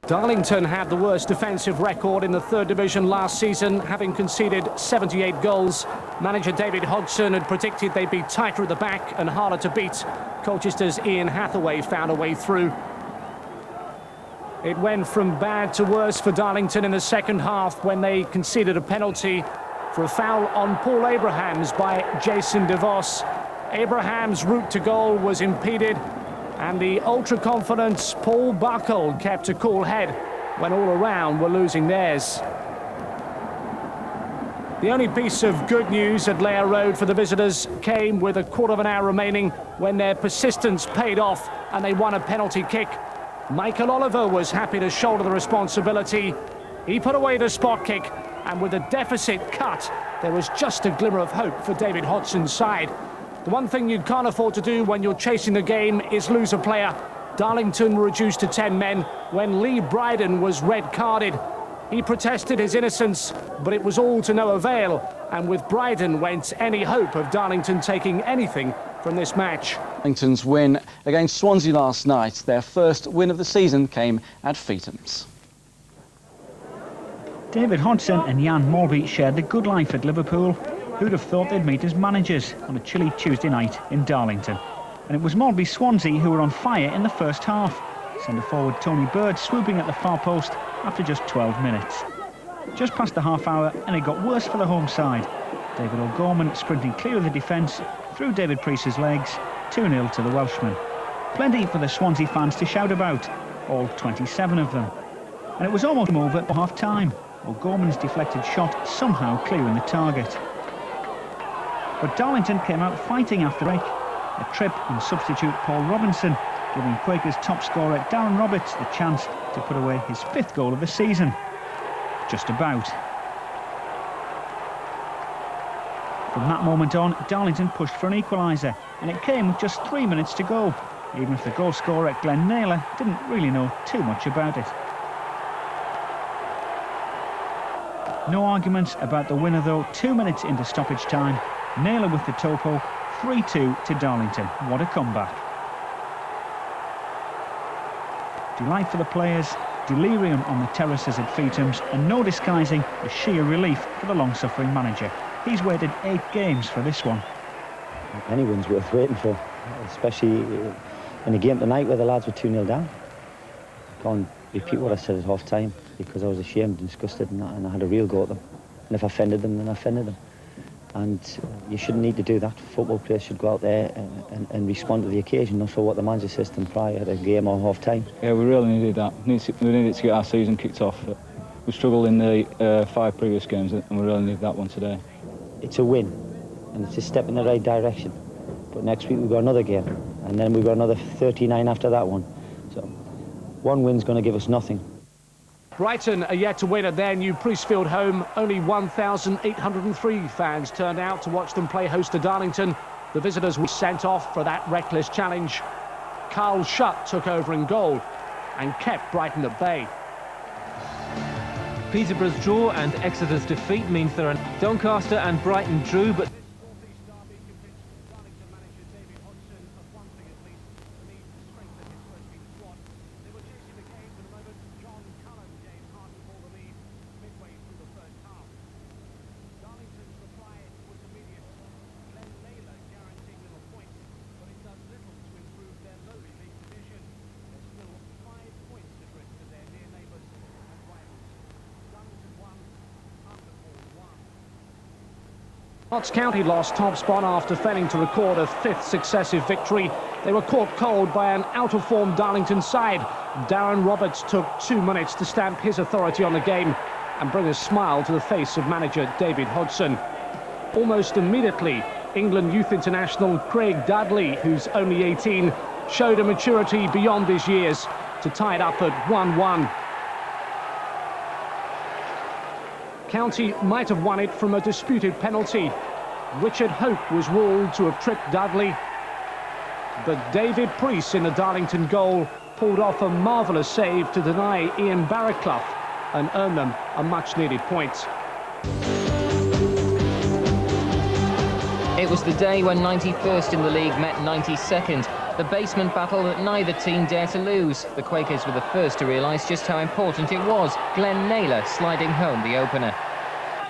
Darlington had the worst defensive record in the third division last season, having conceded 78 goals. Manager David Hodgson had predicted they'd be tighter at the back and harder to beat. Colchester's Ian Hathaway found a way through. It went from bad to worse for Darlington in the second half when they conceded a penalty for a foul on Paul Abrahams by Jason DeVos. Abraham's route to goal was impeded, and the ultra-confident Paul Buckle kept a cool head when all around were losing theirs. The only piece of good news at Layer Road for the visitors came with a quarter of an hour remaining when their persistence paid off and they won a penalty kick. Michael Oliver was happy to shoulder the responsibility. He put away the spot kick, and with the deficit cut, there was just a glimmer of hope for David Hodgson's side. The one thing you can't afford to do when you're chasing the game is lose a player. Darlington were reduced to 10 men when Lee Bryden was red-carded. He protested his innocence, but it was all to no avail, and with Bryden went any hope of Darlington taking anything from this match. Darlington's win against Swansea last night, their first win of the season, came at Feetham's. David Hodgson and Jan Mulvey shared the good life at Liverpool. Who'd have thought they'd meet as managers on a chilly Tuesday night in Darlington? And it was Mulvey Swansea who were on fire in the first half. Centre-forward Tony Bird swooping at the far post after just 12 minutes. Just past the half hour and it got worse for the home side. David O'Gorman sprinting clear of the defence, through David Priest's legs, 2-0 to the Welshman. Plenty for the Swansea fans to shout about, all 27 of them. And it was almost over at half-time. O'Gorman's deflected shot somehow clearing the target. But Darlington came out fighting after break. A trip and substitute Paul Robinson, giving Quakers top scorer Darren Roberts the chance to put away his 5th goal of the season. Just about. From that moment on, Darlington pushed for an equaliser, and it came with just 3 minutes to go, even if the goal scorer Glenn Naylor didn't really know too much about it. No arguments about the winner though. 2 minutes into stoppage time, Naylor with the topo, 3-2 to Darlington. What a comeback. Delight for the players, delirium on the terraces at Feetham's, and no disguising the sheer relief for the long-suffering manager. He's waited 8 games for this one. Any win's worth waiting for, especially in a game tonight where the lads were 2-0 down. I can't repeat what I said at half-time because I was ashamed and disgusted, and I had a real go at them. And if I offended them, then I offended them. And you shouldn't need to do that. Football players should go out there and respond to the occasion, not for what the manager says to them prior to a game or half-time. Yeah, we really needed that. We needed to get our season kicked off. We struggled in the 5 previous games, and we really needed that one today. It's a win, and it's a step in the right direction. But next week we've got another game, and then we've got another 39 after that one. So one win's going to give us nothing. Brighton are yet to win at their new Priestfield home. Only 1,803 fans turned out to watch them play host to Darlington. The visitors were sent off for that reckless challenge. Carl Schutt took over in goal and kept Brighton at bay. Peterborough's draw and Exeter's defeat means there are Doncaster and Brighton drew, but Notts County lost top spot after failing to record a 5th successive victory. They were caught cold by an out-of-form Darlington side. Darren Roberts took 2 minutes to stamp his authority on the game and bring a smile to the face of manager David Hodgson. Almost immediately, England youth international Craig Dudley, who's only 18, showed a maturity beyond his years to tie it up at 1-1. County might have won it from a disputed penalty. Richard Hope was ruled to have tripped Dudley, but David Priest in the Darlington goal pulled off a marvellous save to deny Ian Barraclough and earn them a much-needed point. It was the day when 91st in the league met 92nd. The basement battle that neither team dare to lose. The Quakers were the first to realise just how important it was. Glenn Naylor sliding home the opener.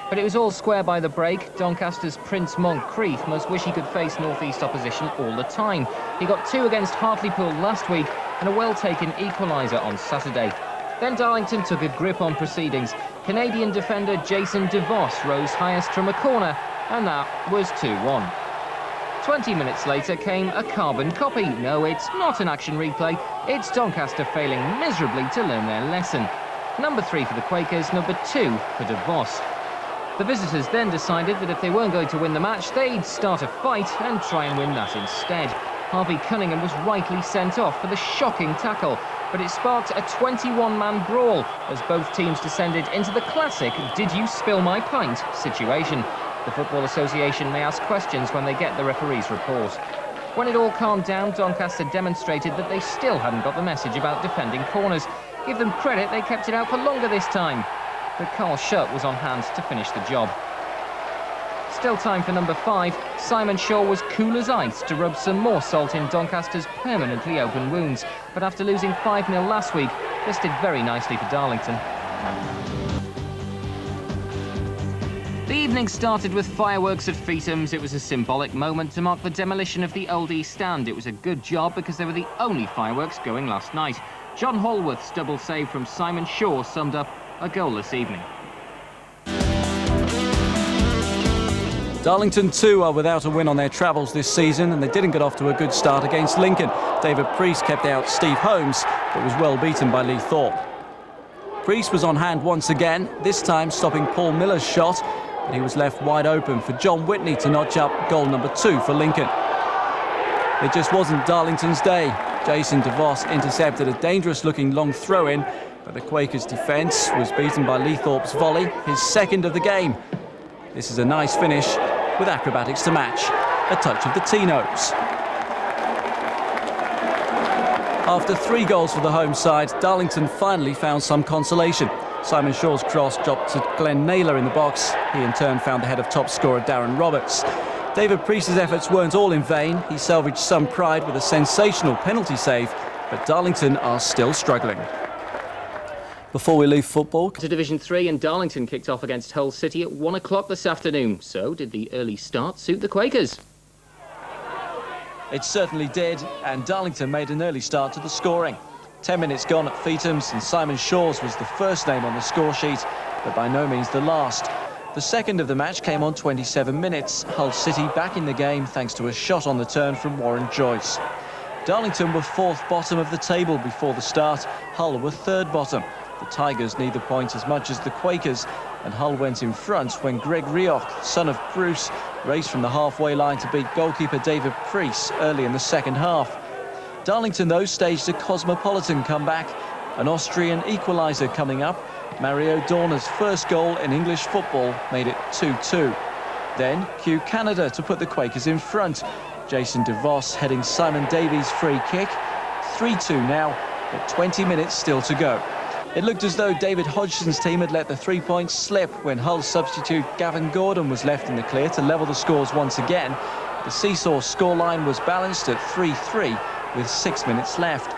But it was all square by the break. Doncaster's Prince Moncrief must wish he could face North East opposition all the time. He got 2 against Hartlepool last week and a well-taken equaliser on Saturday. Then Darlington took a grip on proceedings. Canadian defender Jason DeVos rose highest from a corner, and that was 2-1. 20 minutes later came a carbon copy. No, it's not an action replay. It's Doncaster failing miserably to learn their lesson. Number 3 for the Quakers, number 2 for DeVos. The visitors then decided that if they weren't going to win the match, they'd start a fight and try and win that instead. Harvey Cunningham was rightly sent off for the shocking tackle, but it sparked a 21-man brawl as both teams descended into the classic "did you spill my pint" situation. The Football Association may ask questions when they get the referee's report. When it all calmed down, Doncaster demonstrated that they still hadn't got the message about defending corners. Give them credit, they kept it out for longer this time. But Carl Schutt was on hand to finish the job. Still time for number 5. Simon Shaw was cool as ice to rub some more salt in Doncaster's permanently open wounds. But after losing 5-0 last week, this did very nicely for Darlington. The evening started with fireworks at Feetham's. It was a symbolic moment to mark the demolition of the Old East Stand. It was a good job because they were the only fireworks going last night. John Hallworth's double save from Simon Shaw summed up a goalless evening. Darlington too are without a win on their travels this season, and they didn't get off to a good start against Lincoln. David Priest kept out Steve Holmes, but was well beaten by Lee Thorpe. Priest was on hand once again, this time stopping Paul Miller's shot, but he was left wide open for John Whitney to notch up goal number 2 for Lincoln. It just wasn't Darlington's day. Jason DeVos intercepted a dangerous-looking long throw-in, but the Quakers' defence was beaten by Lee Thorpe's volley, his second of the game. This is a nice finish, with acrobatics to match. A touch of the Tinos. After 3 goals for the home side, Darlington finally found some consolation. Simon Shaw's cross dropped to Glenn Naylor in the box. He in turn found the head of top scorer Darren Roberts. David Priest's efforts weren't all in vain. He salvaged some pride with a sensational penalty save, but Darlington are still struggling. Before we leave football, To Division 3, and Darlington kicked off against Hull City at 1 o'clock this afternoon. So did the early start suit the Quakers? it certainly did, and Darlington made an early start to the scoring. 10 minutes gone at Feetham's, and Simon Shaw's was the first name on the score sheet, but by no means the last. The second of the match came on 27 minutes. Hull City back in the game thanks to a shot on the turn from Warren Joyce. Darlington were 4th bottom of the table before the start. Hull were 3rd bottom. The Tigers need the point as much as the Quakers, and Hull went in front when Greg Rioch, son of Bruce, raced from the halfway line to beat goalkeeper David Priest early in the second half. Darlington, though, staged a cosmopolitan comeback. An Austrian equaliser coming up. Mario Dorner's first goal in English football made it 2-2. Then cue Canada to put the Quakers in front. Jason DeVos heading Simon Davies' free kick. 3-2 now, but 20 minutes still to go. It looked as though David Hodgson's team had let the 3 points slip when Hull substitute Gavin Gordon was left in the clear to level the scores once again. The seesaw scoreline was balanced at 3-3 with 6 minutes left.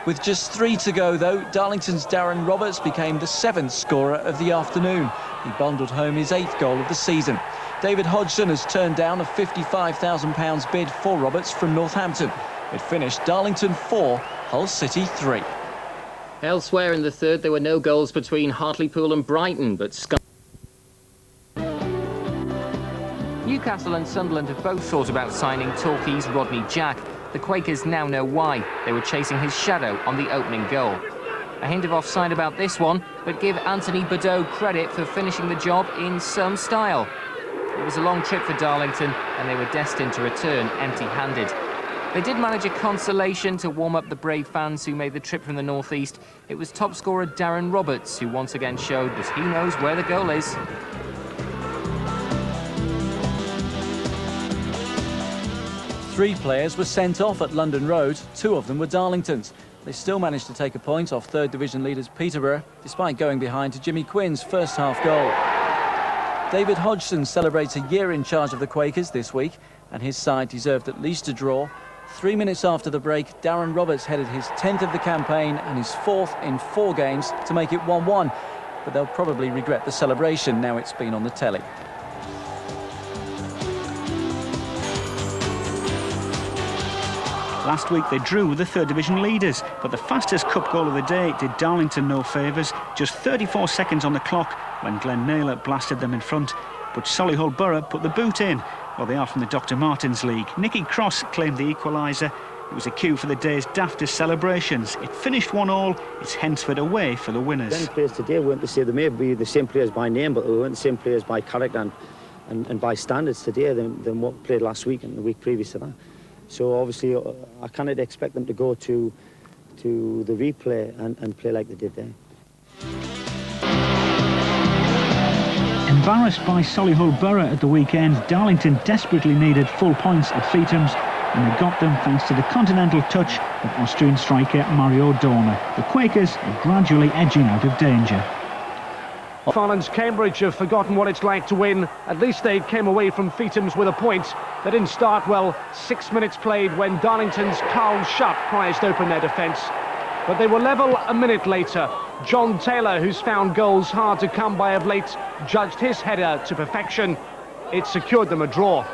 With just 3 to go, though, Darlington's Darren Roberts became the 7th scorer of the afternoon. He bundled home his 8th goal of the season. David Hodgson has turned down a £55,000 bid for Roberts from Northampton. It finished Darlington 4, Hull City 3. Elsewhere in the third, there were no goals between Hartlepool and Brighton, but Newcastle and Sunderland have both thought about signing Torquay's Rodney Jack. The Quakers now know why. They were chasing his shadow on the opening goal. A hint of offside about this one, but give Anthony Badeau credit for finishing the job in some style. It was a long trip for Darlington, and they were destined to return empty-handed. They did manage a consolation to warm up the brave fans who made the trip from the northeast. It was top scorer Darren Roberts who once again showed that he knows where the goal is. Three players were sent off at London Road. 2 of them were Darlington's. They still managed to take a point off 3rd Division leaders Peterborough, despite going behind to Jimmy Quinn's first half goal. David Hodgson celebrates a year in charge of the Quakers this week, and his side deserved at least a draw. 3 minutes after the break, Darren Roberts headed his 10th of the campaign and his 4th in 4 games to make it 1-1. But they'll probably regret the celebration now it's been on the telly. Last week they drew with the third division leaders, but the fastest cup goal of the day did Darlington no favours. Just 34 seconds on the clock when Glenn Naylor blasted them in front. But Solihull Borough put the boot in. Well, they are from the Dr Martins League. Nicky Cross claimed the equaliser. It was a cue for the day's daftest celebrations. It finished 1-1. It's Hensford away for the winners. Many players today weren't the same. They may be the same players by name, but they weren't the same players by character and by standards today than what played last week and the week previous to that. So obviously I cannot expect them to go to the replay and play like they did there. Embarrassed by Solihull Borough at the weekend, Darlington desperately needed full points at Feetham's, and they got them thanks to the continental touch of Austrian striker Mario Dorner. The Quakers are gradually edging out of danger. Farland's Cambridge have forgotten what it's like to win. At least they came away from Feetham's with a point. They didn't start well. 6 minutes played when Darlington's Carl Shutt prized open their defence. But they were level a minute later. John Taylor, who's found goals hard to come by of late, judged his header to perfection. It secured them a draw.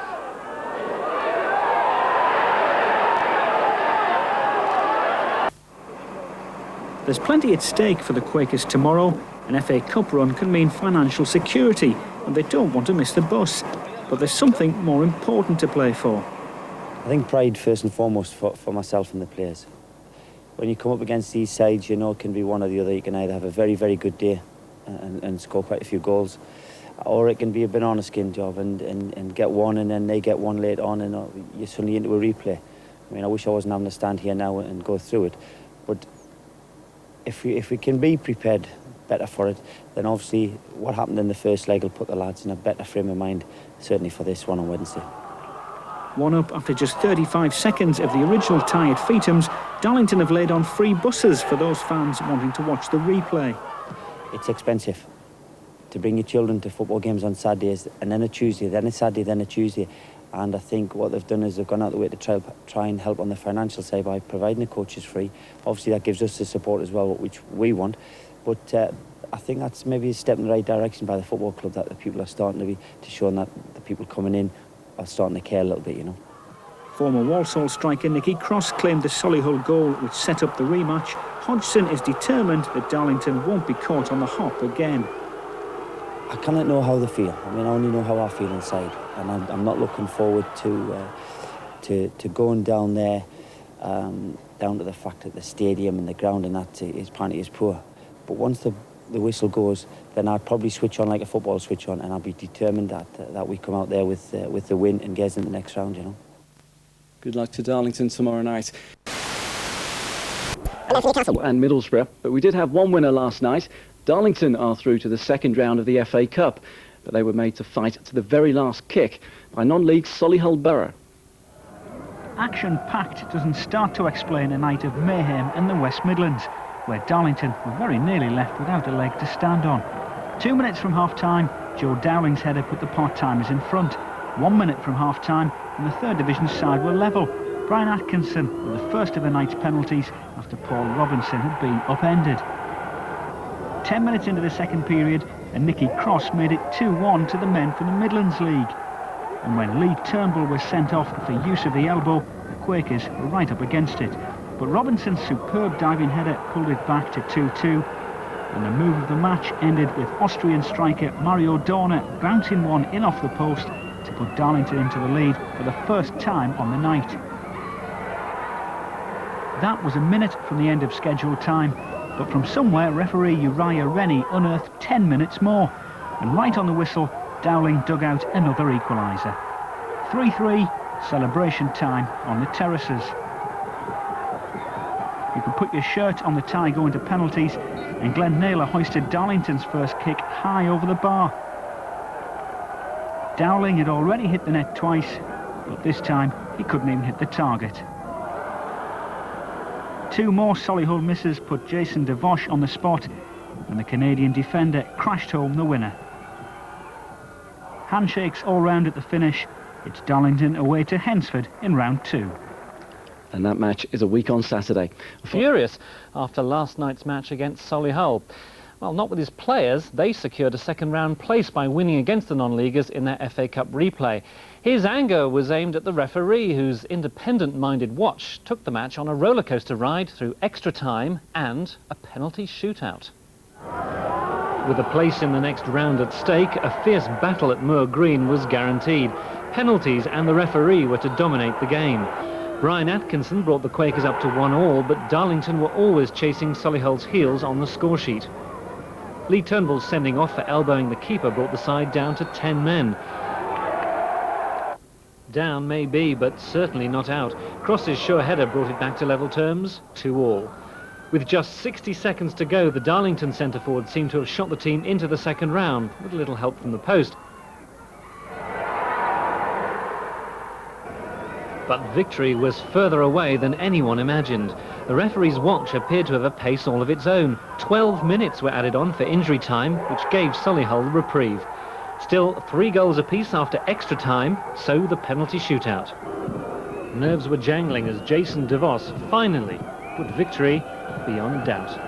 There's plenty at stake for the Quakers tomorrow. An FA Cup run can mean financial security, and they don't want to miss the bus. But there's something more important to play for. I think pride first and foremost for myself and the players. When you come up against these sides, you know it can be one or the other. You can either have a very, very good day and score quite a few goals, or it can be a banana skin job and get one and then they get one later on and you're suddenly into a replay. I mean, I wish I wasn't having to stand here now and go through it. But if we can be prepared better for it, then obviously what happened in the first leg will put the lads in a better frame of mind, certainly for this one on Wednesday. One up after just 35 seconds of the original tie at Feetham's, Darlington have laid on free buses for those fans wanting to watch the replay. It's expensive to bring your children to football games on Saturdays and then a Tuesday, then a Saturday, then a Tuesday. And I think what they've done is they've gone out of the way to try and help on the financial side by providing the coaches free. Obviously that gives us the support as well, which we want. But I think that's maybe a step in the right direction by the football club, that the people are starting to show that the people coming in are starting to care a little bit, you know. Former Walsall striker Nicky Cross claimed the Solihull goal which set up the rematch. Hodgson is determined that Darlington won't be caught on the hop again. I cannot know how they feel. I mean, I only know how I feel inside, and I'm not looking forward to going down there, down to the fact that the stadium and the ground and that is apparently is poor. But once the whistle goes, then I'd probably switch on like a football switch on, and I'll be determined that we come out there with the win and get us in the next round, you know. Good luck to Darlington tomorrow night. And Middlesbrough, but we did have one winner last night. Darlington are through to the second round of the FA Cup, but they were made to fight to the very last kick by non-league Solihull Borough. Action-packed doesn't start to explain a night of mayhem in the West Midlands, where Darlington were very nearly left without a leg to stand on. 2 minutes from half-time, Joe Dowling's header put the part-timers in front. 1 minute from half-time, and the third division side were level. Brian Atkinson with the first of the night's penalties after Paul Robinson had been upended. 10 minutes into the second period, and Nicky Cross made it 2-1 to the men from the Midlands League. And when Lee Turnbull was sent off for use of the elbow, the Quakers were right up against it. But Robinson's superb diving header pulled it back to 2-2. And the move of the match ended with Austrian striker Mario Dorner bouncing one in off the post to put Darlington into the lead for the first time on the night. That was a minute from the end of scheduled time, but from somewhere referee Uriah Rennie unearthed 10 minutes more, and right on the whistle Dowling dug out another equaliser. 3-3, celebration time on the terraces. You could put your shirt on the tie going to penalties, and Glenn Naylor hoisted Darlington's first kick high over the bar. Dowling had already hit the net twice, but this time he couldn't even hit the target. 2 more Solihull misses put Jason DeVosh on the spot, and the Canadian defender crashed home the winner. Handshakes all round at the finish. It's Darlington away to Hensford in round 2. And that match is a week on Saturday. Furious after last night's match against Solihull. Well, not with his players. They secured a second-round place by winning against the non-leaguers in their FA Cup replay. His anger was aimed at the referee, whose independent-minded watch took the match on a rollercoaster ride through extra time and a penalty shootout. With a place in the next round at stake, a fierce battle at Moor Green was guaranteed. Penalties and the referee were to dominate the game. Brian Atkinson brought the Quakers up to 1-1, but Darlington were always chasing Solihull's heels on the scoresheet. Lee Turnbull's sending off for elbowing the keeper brought the side down to 10 men. Down maybe, but certainly not out. Cross's sure header brought it back to level terms, 2-2. With just 60 seconds to go, the Darlington centre-forward seemed to have shot the team into the second round, with a little help from the post. But victory was further away than anyone imagined. The referee's watch appeared to have a pace all of its own. 12 minutes were added on for injury time, which gave Solihull the reprieve. Still, 3 goals apiece after extra time, so the penalty shootout. Nerves were jangling as Jason DeVos finally put victory beyond doubt.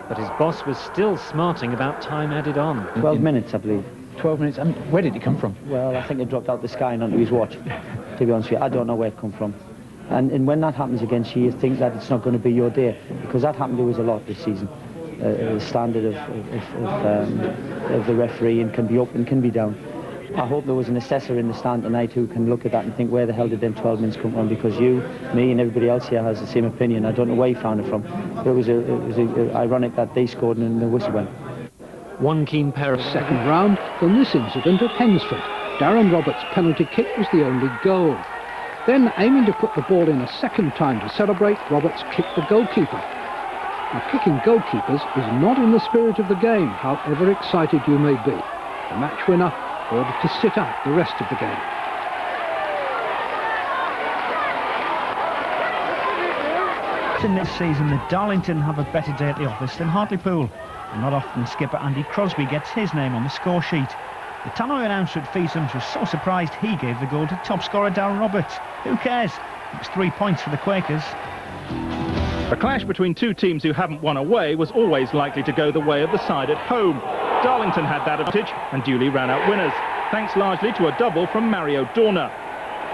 But his boss was still smarting about time added on. 12 minutes, I believe. 12 minutes. And where did it come from? Well, I think it dropped out the sky and onto his watch, to be honest with you. I don't know where it come from. And when that happens against you, you think that it's not going to be your day, because that happened to us a lot this season. The standard of the referee and can be up and can be down. I hope there was an assessor in the stand tonight who can look at that and think, where the hell did them 12 minutes come from? Because you, me and everybody else here has the same opinion. I don't know where he found it from. But it was ironic that they scored and the whistle went. One keen pair of second round from this incident at Hensford. Darren Roberts' penalty kick was the only goal. Then, aiming to put the ball in a second time to celebrate, Roberts kicked the goalkeeper. Now, kicking goalkeepers is not in the spirit of the game, however excited you may be. The match winner ordered to sit out the rest of the game. In this season, the Darlington have a better day at the office than Hartlepool. And not often skipper Andy Crosby gets his name on the score sheet. The tannoy announcer at Feethams was so surprised he gave the goal to top scorer Darren Roberts. Who cares? It was 3 points for the Quakers. A clash between two teams who haven't won away was always likely to go the way of the side at home. Darlington had that advantage and duly ran out winners, thanks largely to a double from Mario Dorner.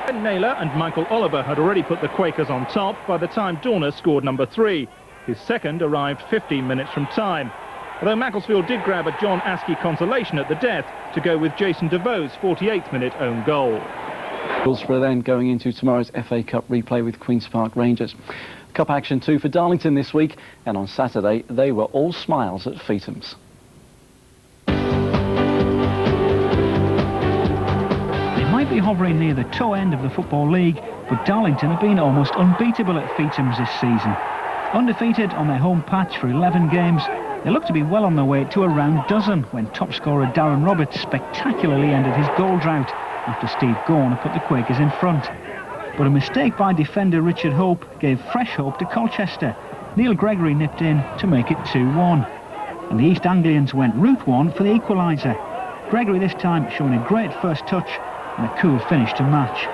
Glenn Naylor and Michael Oliver had already put the Quakers on top by the time Dorner scored number 3. His second arrived 15 minutes from time. Although Macclesfield did grab a John Askey consolation at the death to go with Jason DeVos' 48th minute own goal. Hillsborough then going into tomorrow's FA Cup replay with Queen's Park Rangers. Cup action too for Darlington this week, and on Saturday they were all smiles at Feethams. They might be hovering near the toe end of the Football League, but Darlington have been almost unbeatable at Feethams this season. Undefeated on their home patch for 11 games, they look to be well on their way to a round dozen when top scorer Darren Roberts spectacularly ended his goal drought after Steve Gorn had put the Quakers in front. But a mistake by defender Richard Hope gave fresh hope to Colchester. Neil Gregory nipped in to make it 2-1. And the East Anglians went route one for the equaliser. Gregory this time showing a great first touch and a cool finish to match.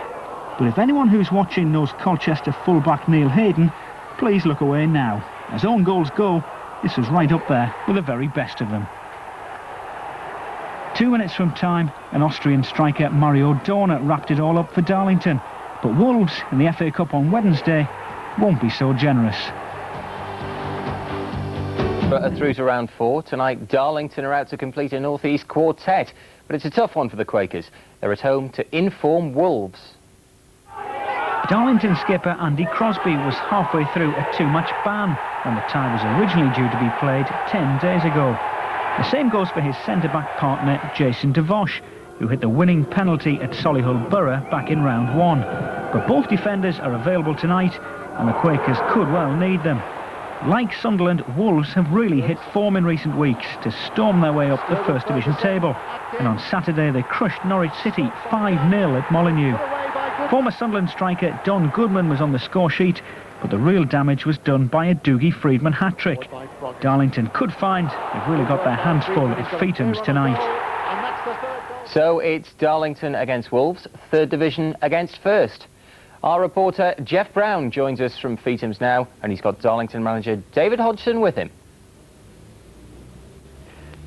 But if anyone who's watching knows Colchester fullback Neil Hayden, please look away now. As own goals go, this was right up there with the very best of them. 2 minutes from time, an Austrian striker Mario Dorner wrapped it all up for Darlington. But Wolves in the FA Cup on Wednesday won't be so generous. But through to round 4. Tonight, Darlington are out to complete a North East quartet. But it's a tough one for the Quakers. They're at home to inform Wolves. Darlington skipper Andy Crosby was halfway through a 2-match ban when the tie was originally due to be played 10 days ago. The same goes for his centre-back partner Jason DeVos, who hit the winning penalty at Solihull Borough back in round 1. But both defenders are available tonight, and the Quakers could well need them. Like Sunderland, Wolves have really hit form in recent weeks to storm their way up the First Division table. And on Saturday they crushed Norwich City 5-0 at Molineux. Former Sunderland striker Don Goodman was on the score sheet, but the real damage was done by a Dougie Freedman hat-trick. Darlington could find they've really got their hands full at Feethams tonight. So it's Darlington against Wolves, 3rd Division against 1st. Our reporter Jeff Brown joins us from Feethams now, and he's got Darlington manager David Hodgson with him.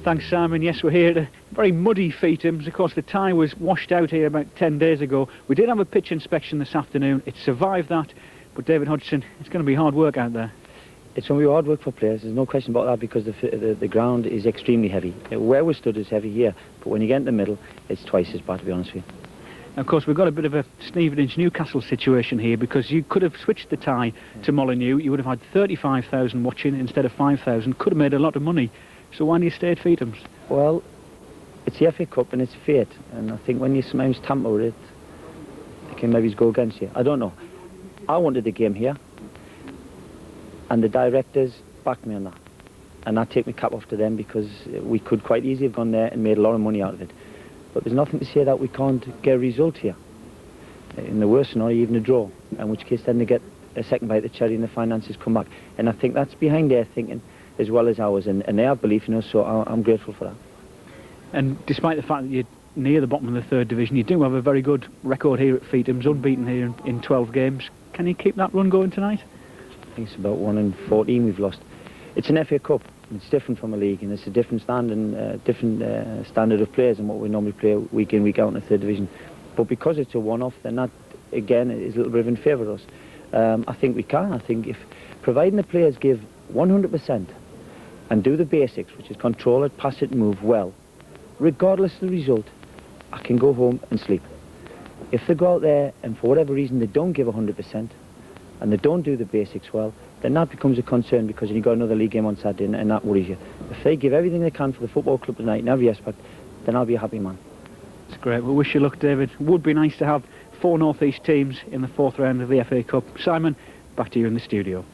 Thanks, Simon. Yes, we're here at a very muddy Feethams. Of course, the tie was washed out here about 10 days ago. We did have a pitch inspection this afternoon. It survived that. But David Hodgson, it's going to be hard work out there. It's going to be hard work for players. There's no question about that, because the ground is extremely heavy. Where we stood is heavy here, but when you get in the middle, it's twice as bad, to be honest with you. Of course, we've got a bit of a Stevenage-Newcastle situation here, because you could have switched the tie to Molineux. You would have had 35,000 watching instead of 5,000. Could have made a lot of money. So why do you stay at Feethams? Well, it's the FA Cup and it's fate, and I think when you sometimes tamper with it, it can maybe go against you. I don't know. I wanted the game here, and the directors backed me on that. And I take my cap off to them, because we could quite easily have gone there and made a lot of money out of it. But there's nothing to say that we can't get a result here. In the worst scenario, even a draw, in which case then they get a second bite of the cherry and the finances come back. And I think that's behind their thinking as well as ours, and they have belief in us, so I'm grateful for that. And despite the fact that you're near the bottom of the third division, you do have a very good record here at Feethams, unbeaten here in 12 games. Can you keep that run going tonight? I think it's about 1 in 14 we've lost. It's an FA Cup. It's different from a league, and it's a different standard of players than what we normally play week in, week out in the third division. But because it's a one-off, then that, again, is a little bit in favour of us. I think we can. I think if, providing the players give 100% and do the basics, which is control it, pass it, move well, regardless of the result, I can go home and sleep. If they go out there and for whatever reason they don't give 100% and they don't do the basics well, then that becomes a concern, because you've got another league game on Saturday, and that worries you. If they give everything they can for the football club tonight in every aspect, then I'll be a happy man. It's great. We wish you luck, David. Would be nice to have 4 North East teams in the 4th round of the FA Cup. Simon, back to you in the studio.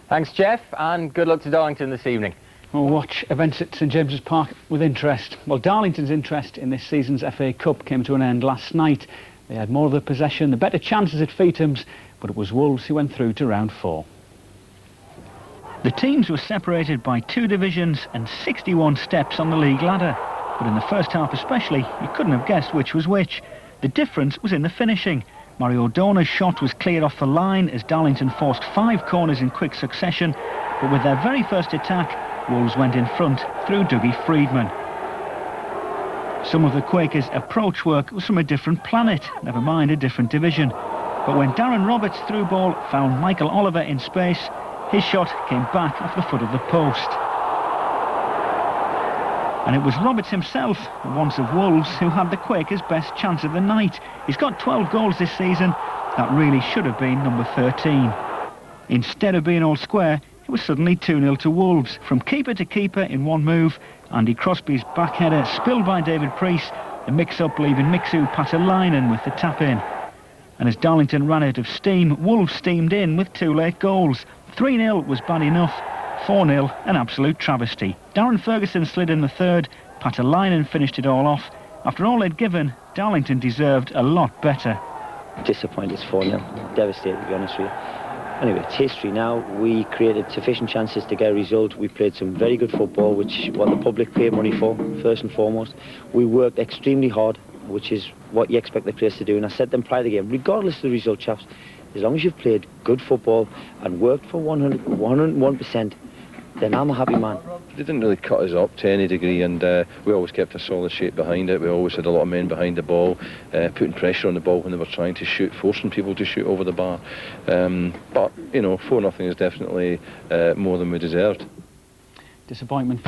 Thanks, Jeff, and good luck to Darlington this evening. We'll watch events at St James's Park with interest. Well, Darlington's interest in this season's FA Cup came to an end last night. They had more of the possession, the better chances at Feethams, but it was Wolves who went through to round 4. The teams were separated by 2 divisions and 61 steps on the league ladder. But in the first half especially, you couldn't have guessed which was which. The difference was in the finishing. Mario Dorna's shot was cleared off the line as Darlington forced 5 corners in quick succession. But with their very first attack, Wolves went in front through Dougie Friedman. Some of the Quakers' approach work was from a different planet, never mind a different division. But when Darren Roberts' through ball found Michael Oliver in space, his shot came back off the foot of the post. And it was Roberts himself, the once of Wolves, who had the Quakers' best chance of the night. He's got 12 goals this season. That really should have been number 13. Instead of being all square, it was suddenly 2-0 to Wolves. From keeper to keeper in one move, Andy Crosby's back header spilled by David Priest, the mix-up leaving Mixu Patalainen with the tap-in. And as Darlington ran out of steam, Wolves steamed in with 2 late goals. 3-0 was bad enough, 4-0 an absolute travesty. Darren Ferguson slid in the third, Patalainen finished it all off. After all they'd given, Darlington deserved a lot better. Disappointed, it's 4-0, devastated to be honest with you. Anyway, it's history now. We created sufficient chances to get a result. We played some very good football, which what the public paid money for, first and foremost. We worked extremely hard, which is what you expect the players to do, and I said them prior to the game, regardless of the result, chaps, as long as you've played good football and worked for 101%, then I'm a happy man. They didn't really cut us up to any degree, and we always kept a solid shape behind it. We always had a lot of men behind the ball, putting pressure on the ball when they were trying to shoot, forcing people to shoot over the bar. But, you know, 4-0 is definitely more than we deserved. Disappointment.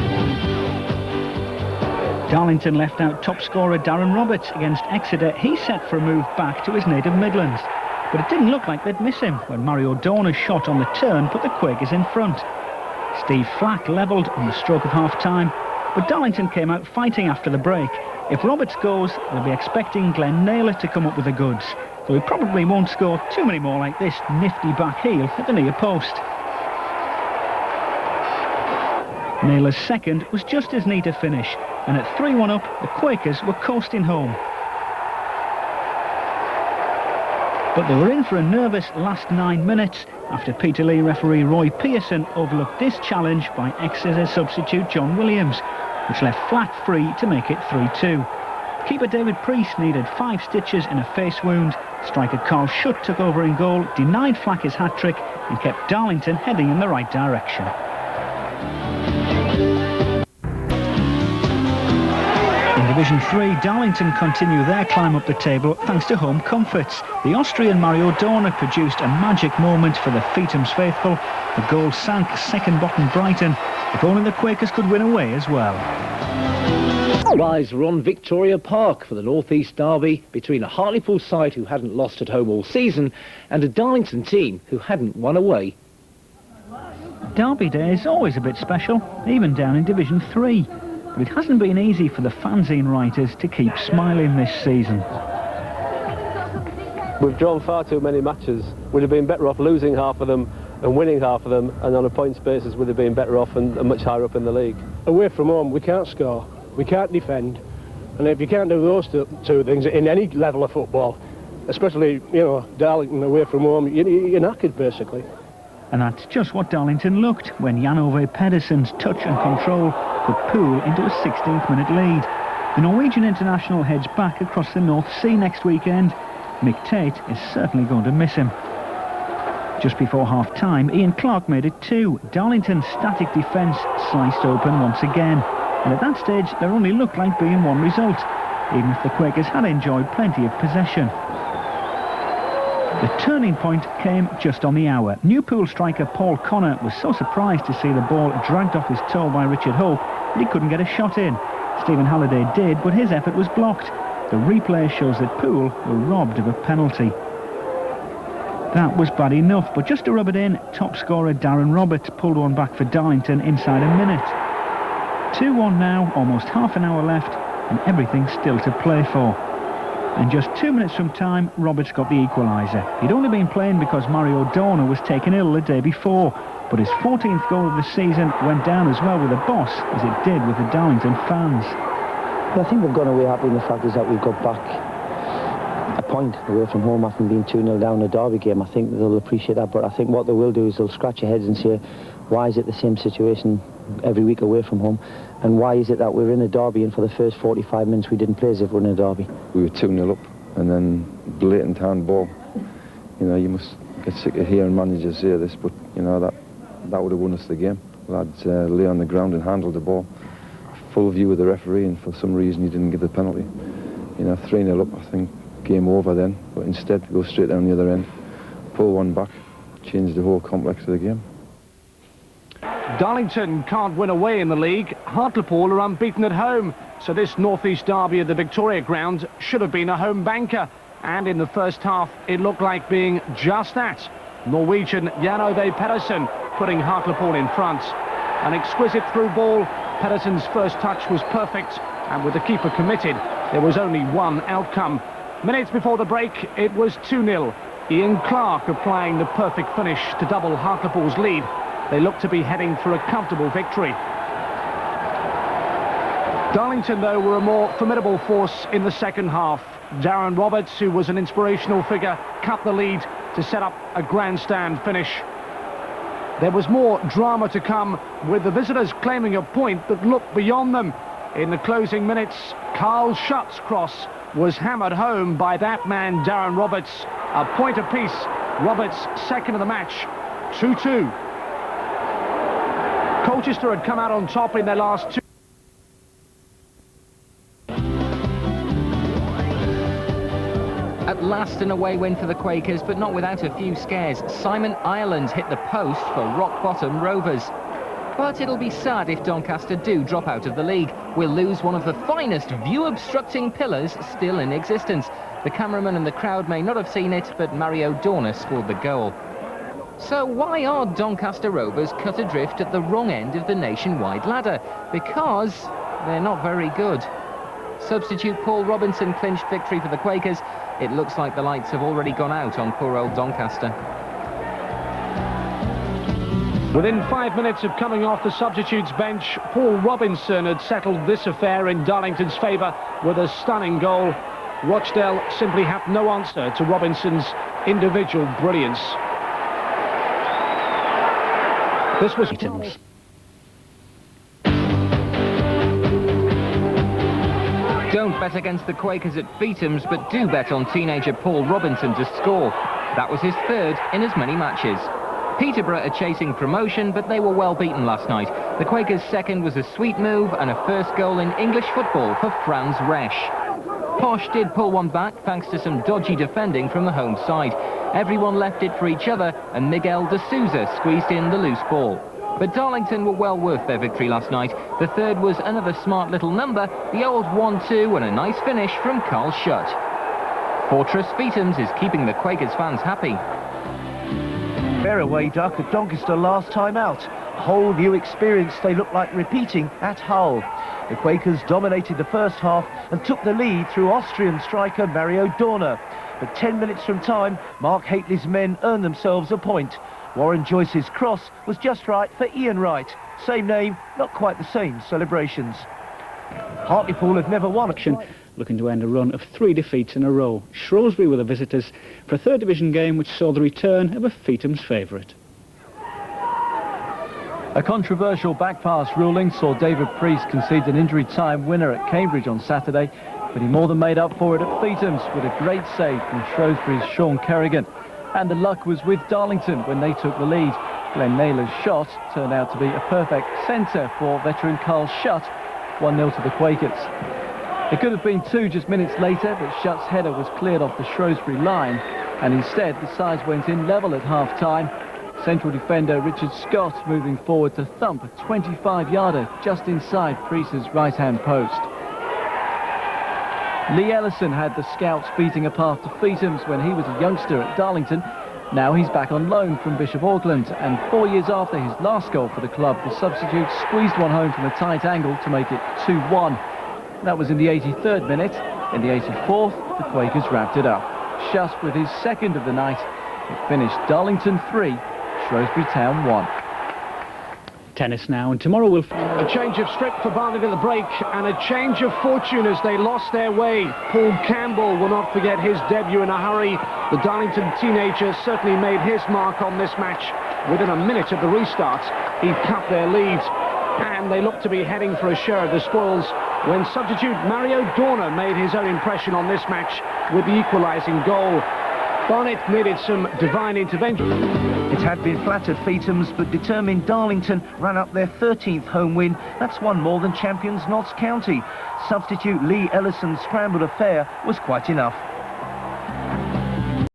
Darlington left out top scorer Darren Roberts against Exeter. He set for a move back to his native Midlands. But it didn't look like they'd miss him when Mario Dorna's shot on the turn put the Quakers in front. Steve Flack levelled on the stroke of half-time, but Darlington came out fighting after the break. If Roberts goes, they'll be expecting Glenn Naylor to come up with the goods, though he probably won't score too many more like this nifty back heel at the near post. Naylor's second was just as neat a finish, and at 3-1 up, the Quakers were coasting home. But they were in for a nervous last 9 minutes after Peterlee referee Roy Pearson overlooked this challenge by Exeter substitute John Williams, which left Flack free to make it 3-2. Keeper David Priest needed 5 stitches and a face wound Striker Carl Schutt took over in goal, denied Flack his hat-trick and kept Darlington heading in the right direction. In Division 3, Darlington continue their climb up the table thanks to home comforts. The Austrian Mario Dorner produced a magic moment for the Feethams faithful. The goal sank second bottom Brighton. If only the Quakers could win away as well. Eyes were on Victoria Park for the North East derby between a Hartlepool side who hadn't lost at home all season and a Darlington team who hadn't won away. Derby Day is always a bit special, even down in Division 3. But it hasn't been easy for the fanzine writers to keep smiling this season. We've drawn far too many matches. We'd have been better off losing half of them and winning half of them, and on a points basis we'd have been better off and much higher up in the league. Away from home, we can't score, we can't defend, and if you can't do those two things in any level of football, especially, you know, Darlington away from home, you're knackered basically. And that's just what Darlington looked when Jan-Ove Pedersen's touch and control put Poole into a 16th minute lead. The Norwegian international heads back across the North Sea next weekend. Mick Tate is certainly going to miss him. Just before half-time, Ian Clark made it 2. Darlington's static defence sliced open once again. And at that stage, there only looked like being one result, even if the Quakers had enjoyed plenty of possession. The turning point came just on the hour. Newpool striker Paul Connor was so surprised to see the ball dragged off his toe by Richard Hope that he couldn't get a shot in. Stephen Halliday did, but his effort was blocked. The replay shows that Poole were robbed of a penalty. That was bad enough, but just to rub it in, top scorer Darren Roberts pulled one back for Darlington inside a minute. 2-1 now, almost half an hour left, and everything still to play for. And just 2 minutes from time, Roberts got the equaliser. He'd only been playing because Mario Dorner was taken ill the day before, but his 14th goal of the season went down as well with the boss as it did with the Darlington fans. Well, I think we've gone away happy, and the fact is that we've got back a point away from home after being 2-0 down a derby game. I think they'll appreciate that, but I think what they will do is they'll scratch their heads and say, why is it the same situation every week away from home, and why is it that we're in a derby and for the first 45 minutes we didn't play as if we're in a derby? We were 2-0 up, and then blatant handball. You know, you must get sick of hearing managers say this, but you know that would have won us the game. Lads lay on the ground and handled the ball, full view of the referee, and for some reason he didn't give the penalty. You know, 3-0 up, I think game over then, but instead go straight down the other end, pull one back, change the whole complex of the game. Darlington can't win away in the league. Hartlepool are unbeaten at home, so this northeast derby at the Victoria Ground should have been a home banker. And in the first half, it looked like being just that. Norwegian Jan-Ove Pedersen putting Hartlepool in front. An exquisite through ball. Pedersen's first touch was perfect, and with the keeper committed, there was only one outcome. Minutes before the break, it was 2-0. Ian Clark applying the perfect finish to double Hartlepool's lead. They look to be heading for a comfortable victory. Darlington, though, were a more formidable force in the second half. Darren Roberts, who was an inspirational figure, cut the lead to set up a grandstand finish. There was more drama to come, with the visitors claiming a point that looked beyond them. In the closing minutes, Carl Schutt's cross was hammered home by that man, Darren Roberts. A point apiece. Roberts second of the match, 2-2. Colchester had come out on top in their last two. At last an away win for the Quakers, but not without a few scares. Simon Ireland hit the post for rock-bottom Rovers. But it'll be sad if Doncaster do drop out of the league. We'll lose one of the finest view-obstructing pillars still in existence. The cameraman and the crowd may not have seen it, but Mario Dorner scored the goal. So why are Doncaster Rovers cut adrift at the wrong end of the nationwide ladder? Because they're not very good. Substitute Paul Robinson clinched victory for the Quakers. It looks like the lights have already gone out on poor old Doncaster. Within 5 minutes of coming off the substitutes bench, Paul Robinson had settled this affair in Darlington's favour with a stunning goal. Rochdale simply have no answer to Robinson's individual brilliance. This was Don't bet against the Quakers at Feetham's, but do bet on teenager Paul Robinson to score. That was his third in as many matches. Peterborough are chasing promotion, but they were well beaten last night. The Quakers' second was a sweet move and a first goal in English football for Franz Resch. Posh did pull one back thanks to some dodgy defending from the home side. Everyone left it for each other and Miguel de Souza squeezed in the loose ball. But Darlington were well worth their victory last night. The third was another smart little number, the old 1-2 and a nice finish from Carl Schutt. Fortress Feetham's is keeping the Quakers fans happy. Fair away duck at Doncaster last time out. A whole new experience they look like repeating at Hull. The Quakers dominated the first half and took the lead through Austrian striker Mario Dorner. But 10 minutes from time, Mark Haitley's men earned themselves a point. Warren Joyce's cross was just right for Ian Wright. Same name, not quite the same celebrations. Hartlepool have never won. Looking to end a run of 3 defeats in a row. Shrewsbury were the visitors for a third division game which saw the return of a Feetham's favourite. A controversial back-pass ruling saw David Priest concede an injury time winner at Cambridge on Saturday, but he more than made up for it at Feetham's with a great save from Shrewsbury's Sean Kerrigan. And the luck was with Darlington when they took the lead. Glenn Naylor's shot turned out to be a perfect centre for veteran Carl Schutt, 1-0 to the Quakers. It could have been 2 just minutes later, but Schutt's header was cleared off the Shrewsbury line, and instead the sides went in level at half-time. Central defender Richard Scott moving forward to thump a 25-yarder just inside Priest's right-hand post. Lee Ellison had the Scouts beating a path to Feetham's when he was a youngster at Darlington. Now he's back on loan from Bishop Auckland, and 4 years after his last goal for the club, the substitute squeezed one home from a tight angle to make it 2-1. That was in the 83rd minute. In the 84th, the Quakers wrapped it up. Schutt with his second of the night. It finished Darlington 3, Shrewsbury Town 1. Tennis now, and tomorrow we'll... A change of script for Barnet at the break, and a change of fortune as they lost their way. Paul Campbell will not forget his debut in a hurry. The Darlington teenager certainly made his mark on this match. Within a minute of the restart, he cut their lead, and they looked to be heading for a share of the spoils when substitute Mario Dorner made his own impression on this match with the equalising goal. Barnet needed some divine intervention. It had been flat at Feetham's, but determined Darlington ran up their 13th home win. That's one more than champions Notts County. Substitute Lee Ellison's scrambled affair was quite enough.